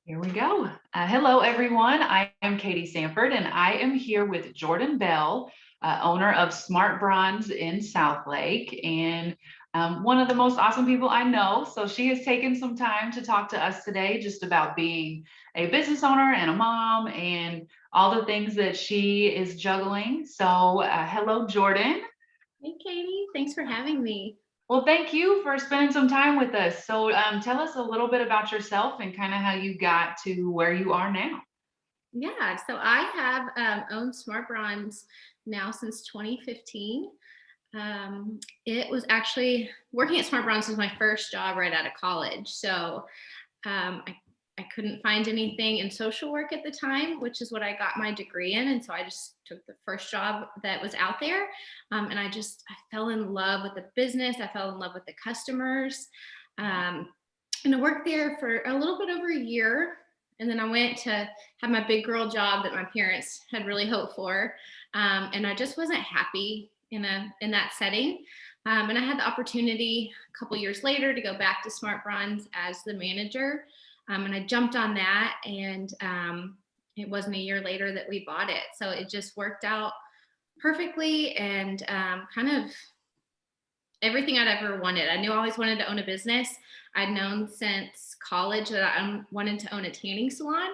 Here we go. Hello, everyone. I am Katie Sanford, and I am here with Jordan Bell, owner of Smart Bronze in Southlake, and one of the most awesome people I know. So she has taken some time to talk to us today just about being a business owner and a mom and all the things that she is juggling. So, hello, Jordan. Hey, Katie. Thanks for having me. Well, thank you for spending some time with us. So, tell us a little bit about yourself and kind of how you got to where you are now. Yeah, so I have owned Smart Bronze now since 2015. It was actually working at Smart Bronze was my first job right out of college. So I couldn't find anything in social work at the time, which is what I got my degree in. And so I just took the first job that was out there. And I fell in love with the business. I fell in love with the customers. Um, and I worked there for a little bit over a year. And then I went to have my big girl job that my parents had really hoped for. And I just wasn't happy in that setting. And I had the opportunity a couple years later to go back to Smart Bronze as the manager. And I jumped on that, and it wasn't a year later that we bought it. So it just worked out perfectly, and kind of everything I'd ever wanted. I knew I always wanted to own a business. I'd known since college that I wanted to own a tanning salon.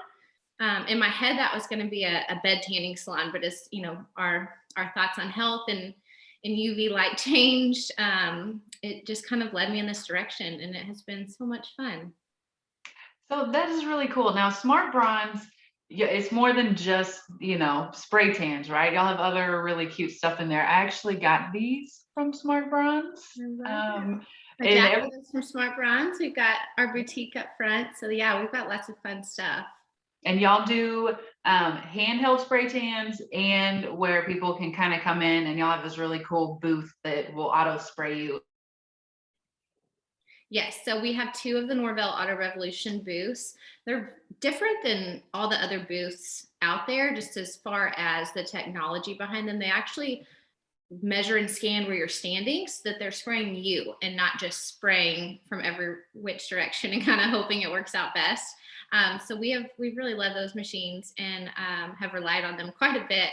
In my head, that was going to be a bed tanning salon, but as you know, our thoughts on health and UV light changed, it just kind of led me in this direction, and it has been so much fun. So that is really cool. Now, Smart Bronze, yeah, it's more than just, spray tans, right? Y'all have other really cute stuff in there. I actually got these from Smart Bronze. I love it. Um, My and jacket every, is from Smart Bronze. We've got our boutique up front. So yeah, we've got lots of fun stuff. and y'all do handheld spray tans and where people can kind of come in and y'all have this really cool booth that will auto spray you. Yes, so we have two of the Norvell Auto Revolution booths. They're different than all the other booths out there, just as far as the technology behind them. They actually measure and scan where you're standing so that they're spraying you and not just spraying from every which direction and kind of hoping it works out best. So we've really loved those machines and have relied on them quite a bit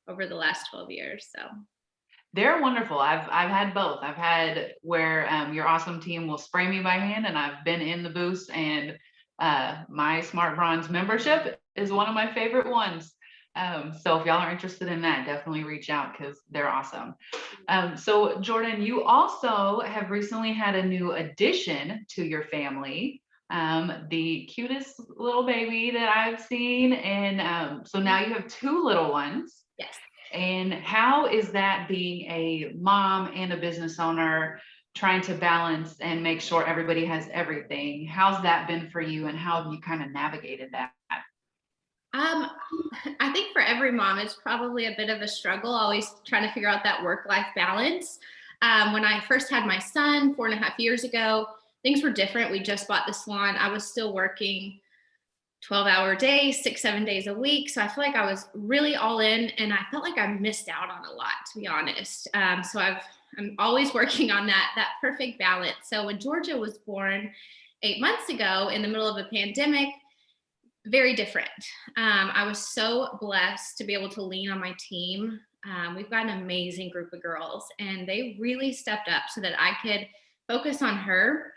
over the last 12 years. So They're wonderful. I've had both. I've had where your awesome team will spray me by hand, and I've been in the booth. And my Smart Bronze membership is one of my favorite ones. So if y'all are interested in that, definitely reach out because they're awesome. So Jordan, you also have recently had a new addition to your family. The cutest little baby that I've seen, and so now you have two little ones. yes. And how is that being a mom and a business owner, trying to balance and make sure everybody has everything? How's that been for you, and how have you kind of navigated that? Um, I think for every mom, it's probably a bit of a struggle, always trying to figure out that work-life balance. When I first had my son 4.5 years ago, things were different. We just bought the salon. I was still working 12-hour days, 6, 7 days a week. So I feel like I was really all in, and I felt like I missed out on a lot, to be honest. I'm always working on that perfect balance. So when Georgia was born 8 months ago in the middle of a pandemic, very different. I was so blessed to be able to lean on my team. We've got an amazing group of girls, and they really stepped up so that I could focus on her.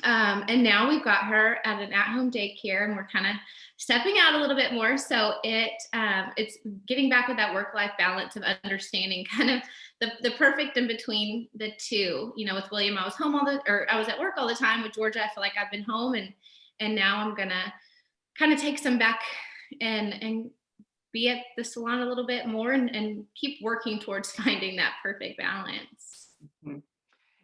And now we've got her at an at-home daycare, and we're kind of stepping out a little bit more. So it's getting back with that work-life balance of understanding kind of the perfect in between the two. You know, with William, I was home or I was at work all the time. With Georgia, I feel like I've been home, and now I'm gonna kind of take some back and be at the salon a little bit more and keep working towards finding that perfect balance. Mhm.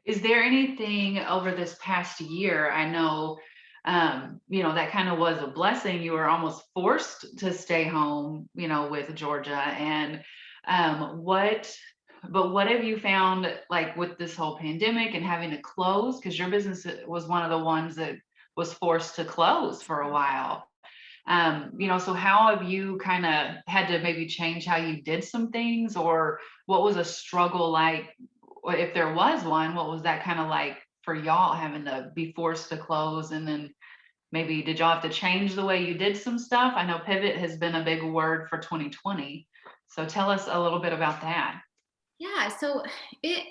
Is there anything over this past year? I know, that kind of was a blessing. You were almost forced to stay home, with Georgia. And what have you found like with this whole pandemic and having to close? Because your business was one of the ones that was forced to close for a while. So how have you kind of had to maybe change how you did some things, or what was a struggle like, or if there was one, what was that kind of like for y'all having to be forced to close and then maybe did y'all have to change the way you did some stuff? I know pivot has been a big word for 2020. So tell us a little bit about that. Yeah, so it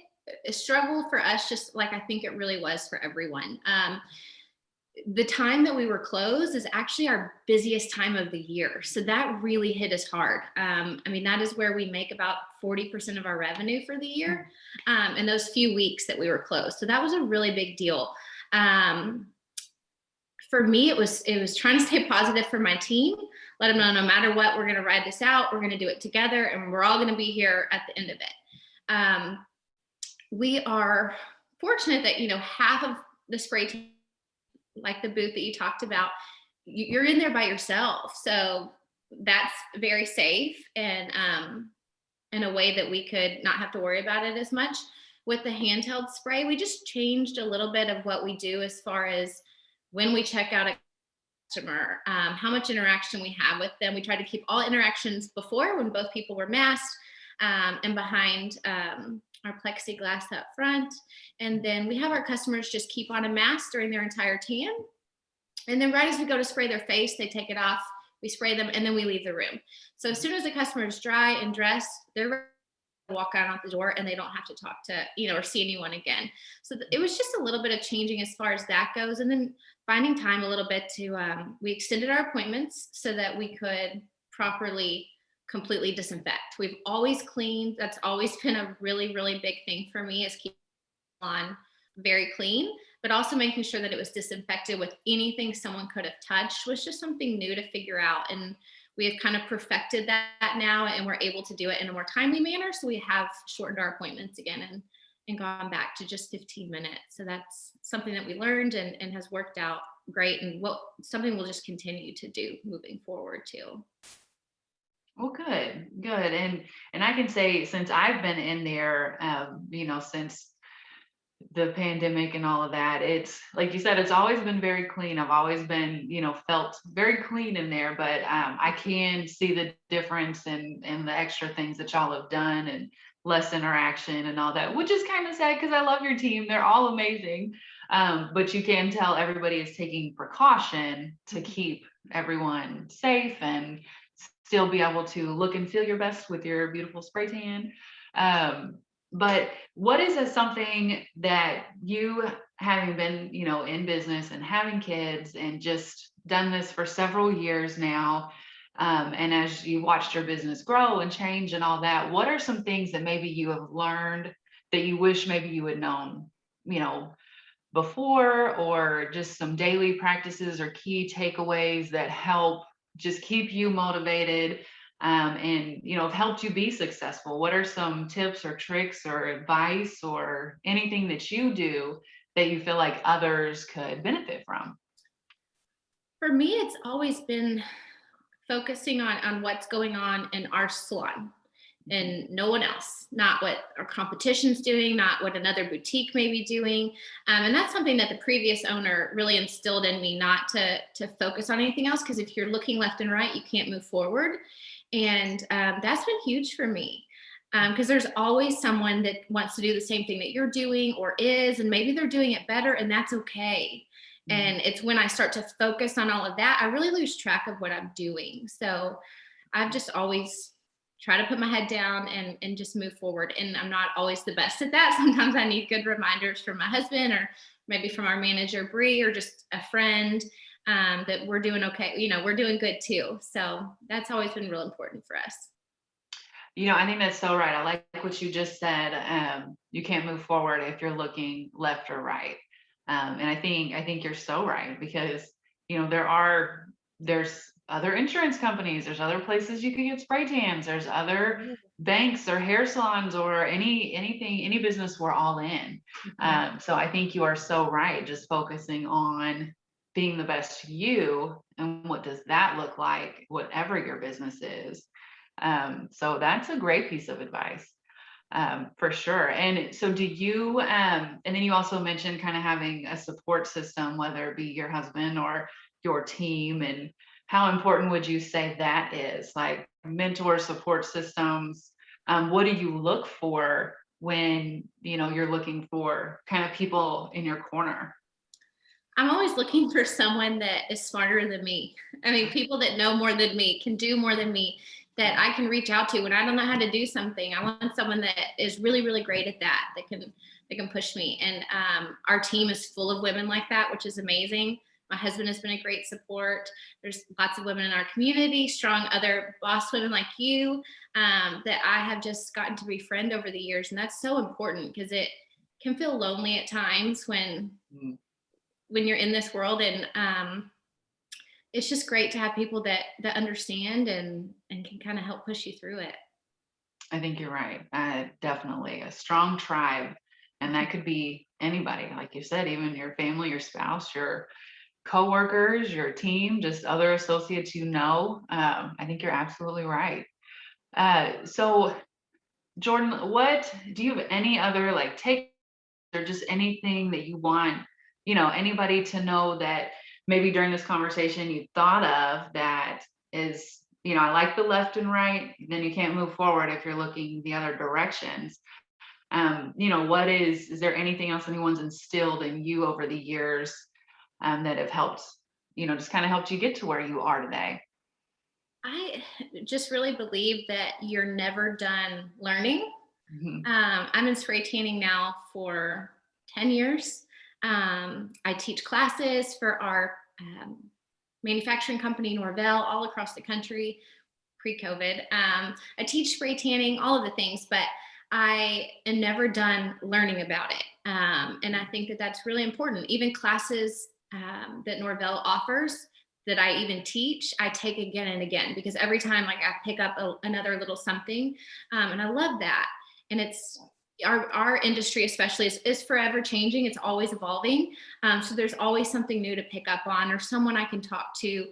a struggle for us, just like I think it really was for everyone. The time that we were closed is actually our busiest time of the year. So that really hit us hard. I mean, that is where we make about 40% of our revenue for the year, in those few weeks that we were closed. So that was a really big deal. Um, for me, it was trying to stay positive for my team, let them know no matter what, we're going to ride this out, we're going to do it together, and we're all going to be here at the end of it. We are fortunate that half of the spray team, like the booth that you talked about, you're in there by yourself, so that's very safe, and in a way that we could not have to worry about it as much. With the handheld spray, we just changed a little bit of what we do as far as when we check out a customer, how much interaction we have with them. We try to keep all interactions before, when both people were masked, and behind our plexiglass up front. And then we have our customers just keep on a mask during their entire tan. And then right as we go to spray their face, they take it off, we spray them, and then we leave the room. So as soon as the customer is dry and dressed, they're ready to walk out the door, and they don't have to talk to, or see anyone again. So it was just a little bit of changing as far as that goes. And then finding time a little bit to, we extended our appointments so that we could properly completely disinfect. We've always cleaned. That's always been a really, really big thing for me, is keeping on very clean, but also making sure that it was disinfected with anything someone could have touched was just something new to figure out. And we have kind of perfected that now, and we're able to do it in a more timely manner. So we have shortened our appointments again and gone back to just 15 minutes. So that's something that we learned and has worked out great, and something we'll just continue to do moving forward too. Well, good, good. And I can say, since I've been in there, since the pandemic and all of that, it's like you said, it's always been very clean. I've always been, felt very clean in there, but I can see the difference and the extra things that y'all have done, and less interaction and all that, which is kind of sad because I love your team. They're all amazing. But you can tell everybody is taking precaution to keep everyone safe and still be able to look and feel your best with your beautiful spray tan. But what is something that you, having been, in business and having kids and just done this for several years now, and as you watched your business grow and change and all that, what are some things that maybe you have learned that you wish maybe you had known, before, or just some daily practices or key takeaways that help just keep you motivated, and have helped you be successful? What are some tips or tricks or advice or anything that you do that you feel like others could benefit from? For me, it's always been focusing on what's going on in our salon and no one else, not what our competition's doing, not what another boutique may be doing. And that's something that the previous owner really instilled in me, not to focus on anything else, because if you're looking left and right, you can't move forward. And that's been huge for me, because there's always someone that wants to do the same thing that you're doing or is, and maybe they're doing it better, and that's okay. And it's when I start to focus on all of that, I really lose track of what I'm doing. So I've just always try to put my head down and just move forward. And I'm not always the best at that. Sometimes I need good reminders from my husband, or maybe from our manager, Bree, or just a friend, that we're doing okay. We're doing good too. So that's always been real important for us. I think that's so right. I like what you just said. You can't move forward if you're looking left or right. And I think you're so right, because, there's other insurance companies, there's other places you can get spray tans, there's other banks or hair salons or any business we're all in. So I think you are so right, just focusing on being the best you, and what does that look like, whatever your business is. So that's a great piece of advice, for sure. And so do you, and then you also mentioned kind of having a support system, whether it be your husband or your team, and how important would you say that is? Like mentor support systems, what do you look for when, you're looking for kind of people in your corner? I'm always looking for someone that is smarter than me. I mean, people that know more than me, can do more than me, that I can reach out to when I don't know how to do something. I want someone that is really, really great at that, that can push me. And our team is full of women like that, which is amazing. My husband has been a great support. There's lots of women in our community, strong other boss women like you, that I have just gotten to befriend over the years. And that's so important because it can feel lonely at times Mm. when you're in this world. And it's just great to have people that understand and can kind of help push you through it. I think you're right. Definitely a strong tribe. And that could be anybody, like you said, even your family, your spouse, your coworkers, your team, just other associates you know. I think you're absolutely right. So Jordan, what do you have any other like take or just anything that you want, anybody to know that maybe during this conversation you thought of that is, I like the left and right, then you can't move forward if you're looking the other directions. What is there anything else anyone's instilled in you over the years that have helped, just kind of helped you get to where you are today? I just really believe that you're never done learning. Mhm. I'm in spray tanning now for 10 years. I teach classes for our manufacturing company, Norvell, all across the country pre-COVID. I teach spray tanning, all of the things, but I am never done learning about it. And I think that that's really important. Even classes that Norvell offers that I even teach, I take again and again because every time like I pick up another little something, and I love that. And it's our industry especially is forever changing. It's always evolving. So there's always something new to pick up on or someone I can talk to.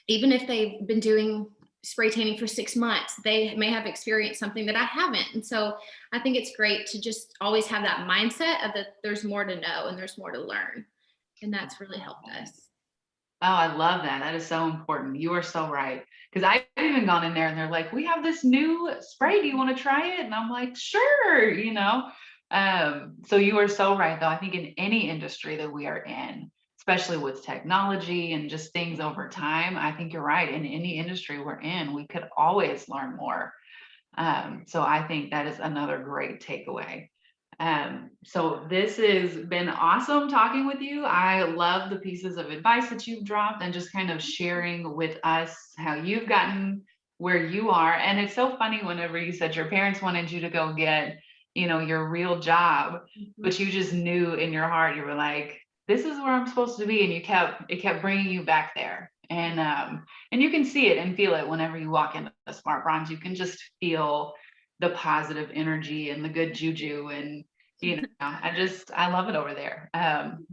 Even if they've been doing spray tanning for 6 months, they may have experienced something that I haven't. And so I think it's great to just always have that mindset of that there's more to know and there's more to learn. And that's really helped us. Oh, I love that. That is so important. You are so right. Because I've even gone in there and they're like, we have this new spray. Do you want to try it? And I'm like, sure. So you are so right, though. I think in any industry that we are in, especially with technology and just things over time, I think you're right. In any industry we're in, we could always learn more. So I think that is another great takeaway. So this has been awesome talking with you. I love the pieces of advice that you've dropped and just kind of sharing with us how you've gotten where you are. And it's so funny whenever you said your parents wanted you to go get, your real job, Mhm. but you just knew in your heart, you were like, this is where I'm supposed to be. And it kept bringing you back there. And you can see it and feel it whenever you walk into the Smart Bronze. You can just feel the positive energy and the good juju and I love it over there.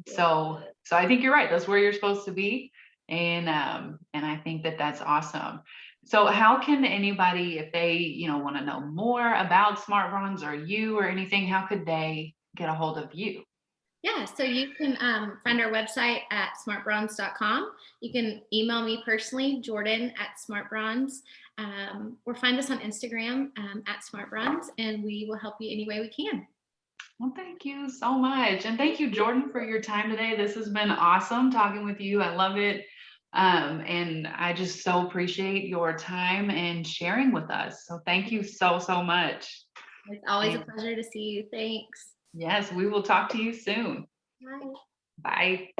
So I think you're right. That's where you're supposed to be. And I think that that's awesome. So how can anybody, if they, want to know more about Smart Bronze or you or anything, how could they get a hold of you? Yeah, so you can find our website at smartbronze.com. You can email me personally, Jordan at smartbronze, or find us on Instagram at smartbronze, and we will help you any way we can. Well, thank you so much. And thank you, Jordan, for your time today. This has been awesome talking with you. I love it. And I just so appreciate your time and sharing with us. So thank you so, so much. It's always a And pleasure to see you. Thanks. yes, we will talk to you soon. Bye. Bye.